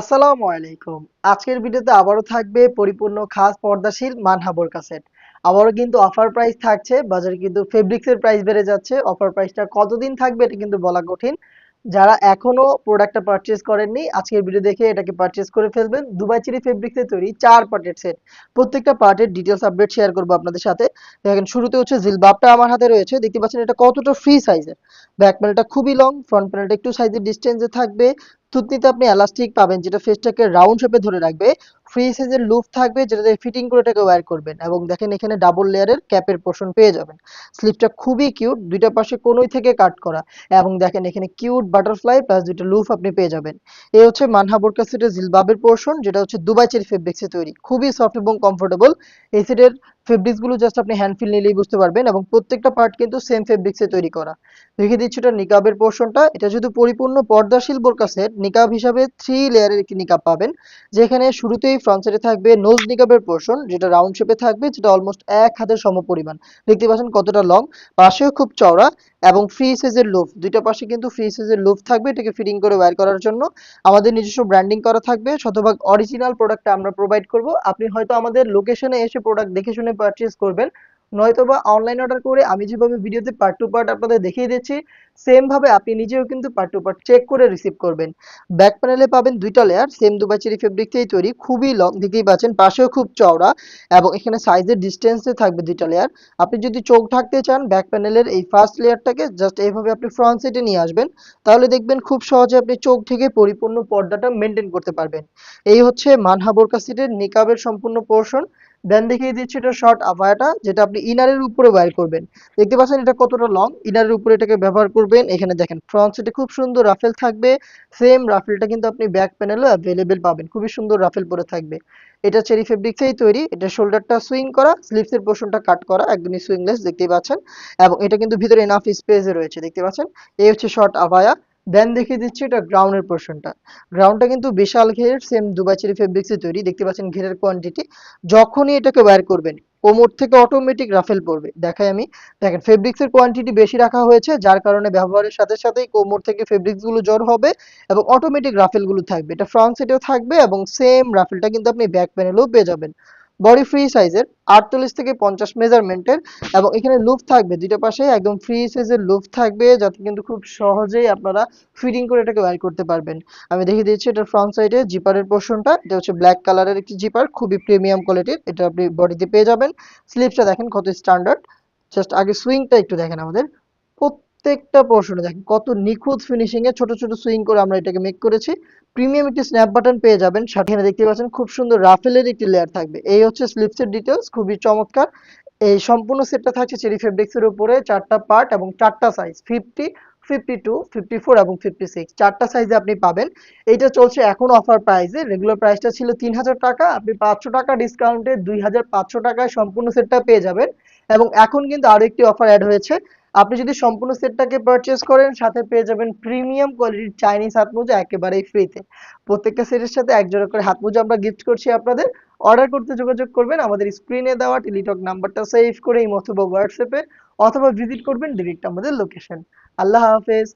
আসসালামু আলাইকুম। আজকের ভিডিওতে আবারও থাকবে পরিপূর্ণ খাস পর্দাশীল মানহা বোরকা সেট। আবারও কিন্তু অফার প্রাইস থাকছে। বাজারে কিন্তু ফেব্রিক্স এর প্রাইস বেড়ে যাচ্ছে। অফার প্রাইসটা কতদিন থাকবে এটা কিন্তু বলা কঠিন। যারা এখনো প্রোডাক্টটা পারচেজ করেননি আজকের ভিডিও দেখে এটাকে পারচেজ করে ফেলবেন। দুবাই চেরি ফেব্রিক্স এর তৈরি 4 পার্টের সেট। প্রত্যেকটা পার্টের ডিটেইলস আপডেট শেয়ার করব আপনাদের সাথে। দেখেন শুরুতে হচ্ছে জিলবাবটা আমার হাতে রয়েছে। দেখতে পাচ্ছেন এটা কতটা ফ্রি সাইজের। ব্যাক প্যানেলটা খুবই লং, ফ্রন্ট প্যানেলটা একটু সাইজের ডিসটেন্সে থাকবে। থুতনিতে আপনি এলাস্টিক পাবেন যেটা ফেসটাকে রাউন্ড শেপে ধরে রাখবে। ফ্রি সাইজের লুপ থাকবে যেটা দিয়ে ফিটিং করে এটাকে ওয়্যার করবেন এবং দেখেন এখানে ডাবল লেয়ারের ক্যাপের পোর্শন পেয়ে যাবেন। স্লিপটা খুবই কিউট, দুইটা পাশে কোনোই থেকে কাট করা এবং দেখেন এখানে কিউট বাটারফ্লাই প্লাস দুইটা লুপ আপনি পেয়ে যাবেন। এই হচ্ছে মানহা বোরকা সেটের জিলবাবের পোর্শন যেটা হচ্ছে দুবাই চেরি ফেব্রিক্সে তৈরি, খুবই সফট এবং কমফোর্টেবল। এই সেটের ফেব্রিক্স গুলো জাস্ট আপনি হ্যান্ড ফিল নিলেই বুঝতে পারবেন এবং প্রত্যেকটা পার্ট কিন্তু সেম ফেব্রিক্সে তৈরি করা। দেখিয়ে দিচ্ছি এটা নিকাবের পোর্শনটা। এটা যদি পরিপূর্ণ পর্দাশীল বোরকা সেট, নিকাব হিসাবে 3 লেয়ারের একটি নিকাব পাবেন। যেখানে শুরুতেই ফ্রন্ট সাইডে থাকবে নোজ নিকাবের পোর্শন যেটা রাউন্ড শেপে থাকবে, যেটা অলমোস্ট এক হাতের সমপরিমাণ। দেখতে পাচ্ছেন কতটা লং, পাশেও খুব চওড়া এবং ফ্রি সাইজের লুফ। দুইটা পাশে কিন্তু ফ্রি সাইজের লুফ থাকবে এটাকে ফিটিং করে ওয়্যার করার জন্য। আমাদের নিজস্ব ব্র্যান্ডিং করা থাকবে, শতভাগ অরিজিনাল প্রোডাক্টটা আমরা প্রোভাইড করব। আপনি হয়তো আমাদের লোকেশনে এসে প্রোডাক্ট দেখে শুনে পারচেজ করবেন, নয়তোবা অনলাইন অর্ডার করে আমি যেভাবে ভিডিওতে পার্ট টু পার্ট আপনাদের দেখিয়ে দিচ্ছি সেম ভাবে আপনি নিজেও কিন্তু পার্ট টু পার্ট চেক করে রিসিভ করবেন। ব্যাক প্যানেলে পাবেন দুইটা layer, same Dubai cherry fabric থেকেই তৈরি, খুবই লং, দেখতেই পাচ্ছেন পাশেও খুব চওড়া এবং এখানে সাইজের ডিস্টেন্সে থাকবে দুইটা লেয়ার। আপনি যদি চোখ ঢাকতে চান ব্যাক প্যানেলের এই ফার্স্ট লেয়ারটাকে জাস্ট এইভাবে আপনি ফ্রন্ট সাইডে নিয়ে আসবেন, তাহলে দেখবেন খুব সহজে আপনি চোখ ঢেকে পরিপূর্ণ পর্দাটা মেনটেন করতে পারবেন। এই হচ্ছে মানহা বোরকা সেটের নিকাবের সম্পূর্ণ পোর্শন। দেন দেখিয়ে দিচ্ছি এটা শর্ট আভায়াটা যেটা আপনি ইনারের উপরে ওয়্যার করবেন। দেখতে পাচ্ছেন এটা কতটা লং, ইনারের উপরে এটাকে ব্যবহার করবেন। এখানে দেখেন ফ্রন্ট সাইডে খুব সুন্দর রাফেল থাকবে। সেম রাফেলটা কিন্তু আপনি ব্যাক প্যানেলেও অ্যাভেলেবেল পাবেন, খুবই সুন্দর রাফেল পরে থাকবে। এটা চেরি ফেব্রিক্সেই তৈরি, এটা শোল্ডারটা সুইং করা, স্লিভসের পোর্শনটা কাট করা, একদমই সুইংলেস দেখতেই পাচ্ছেন এবং এটা কিন্তু ভিতরে এনাফ স্পেসে রয়েছে দেখতে পাচ্ছেন। এই হচ্ছে শর্ট আভায়া। দেন দেখিয়ে দিচ্ছি এটা গ্রাউন্ডের পোর্শনটা। গ্রাউন্ডটা কিন্তু বিশাল ঘের, সেম দুবাই চেরি ফেব্রিক্সে তৈরি, দেখতে পাচ্ছেন ঘেরের কোয়ান্টিটি। যখনই এটাকে ওয়্যার করবেন কোমর থেকে অটোমেটিক রাফেল পড়বে। দেখাই আমি, দেখেন ফেব্রিক্স এর কোয়ান্টিটি বেশি রাখা হয়েছে যার কারণে ব্যবহারের সাথে সাথেই কোমর থেকে ফেব্রিক্স গুলো জড় হবে এবং অটোমেটিক রাফেল গুলো থাকবে। এটা ফ্রন্ট সাইডেও থাকবে এবং সেম রাফেলটা কিন্তু আপনি ব্যাক প্যানেলেও পেয়ে যাবেন। বডি ফ্রি সাইজের 48 থেকে 50 মেজারমেন্টের এবং এখানে লুপ থাকবে দুইটা পাশে, একদম ফ্রি সাইজের লুপ থাকবে যাতে কিন্তু খুব সহজেই আপনারা ফিটিং করে এটাকে ওয়্যার করতে পারবেন। আমি দেখিয়ে দিচ্ছি এটা ফ্রন্ট সাইডে জিপারের পোর্শনটা। এটা হচ্ছে ব্ল্যাক কালারের একটি জিপার, খুবই প্রিমিয়াম কোয়ালিটির, এটা আপনি বডিতে পেয়ে যাবেন। স্লিপসটা দেখেন কত স্ট্যান্ডার্ড, জাস্ট আগে সুইংটা একটু দেখেন। আমাদের প্রত্যেকটা পোর্শনে দেখেন কত নিখুঁত ফিনিশিং এ ছোট ছোট সুইং করে আমরা এটাকে মেক করেছি। প্রিমিয়াম একটি স্ন্যাপ বাটন পেয়ে যাবেন সাথে। এখানে দেখতে পাচ্ছেন খুব সুন্দর রাফেলের একটি লেয়ার থাকবে। এই হচ্ছে স্লিপসের ডিটেলস, খুবই চমৎকার। এই সম্পূর্ণ সেটটা থাকছে চেরি ফেব্রিক্স এর উপরে, চারটা পার্ট এবং চারটা সাইজ, 50, 52, 54 এবং 56, চারটা সাইজে আপনি পাবেন। এইটা চলছে এখন অফার প্রাইসে। রেগুলার প্রাইসটা ছিল 3000 টাকা, আপনি 500 টাকা ডিসকাউন্টে 2500 টাকায় সম্পূর্ণ সেটটা পেয়ে যাবেন। এবং এখন কিন্তু আরো একটি অফার অ্যাড হয়েছে, আপনি যদি সম্পূর্ণ সেটটাকে পারচেজ করেন সাথে পেয়ে যাবেন প্রিমিয়াম কোয়ালিটির চাইনিজ হাত মোজা একেবারেই ফ্রিতে। প্রত্যেকটা সেটের সাথে এক জোড়া করে হাত মোজা আমরা গিফট করছি আপনাদের। অর্ডার করতে যোগাযোগ করবেন আমাদের স্ক্রিনে দেওয়া টেলিটক নাম্বারটা সেভ করে এই অথবা হোয়াটসঅ্যাপে, অথবা ভিজিট করবেন ডিরেক্ট আমাদের লোকেশন। আল্লাহ হাফেজ।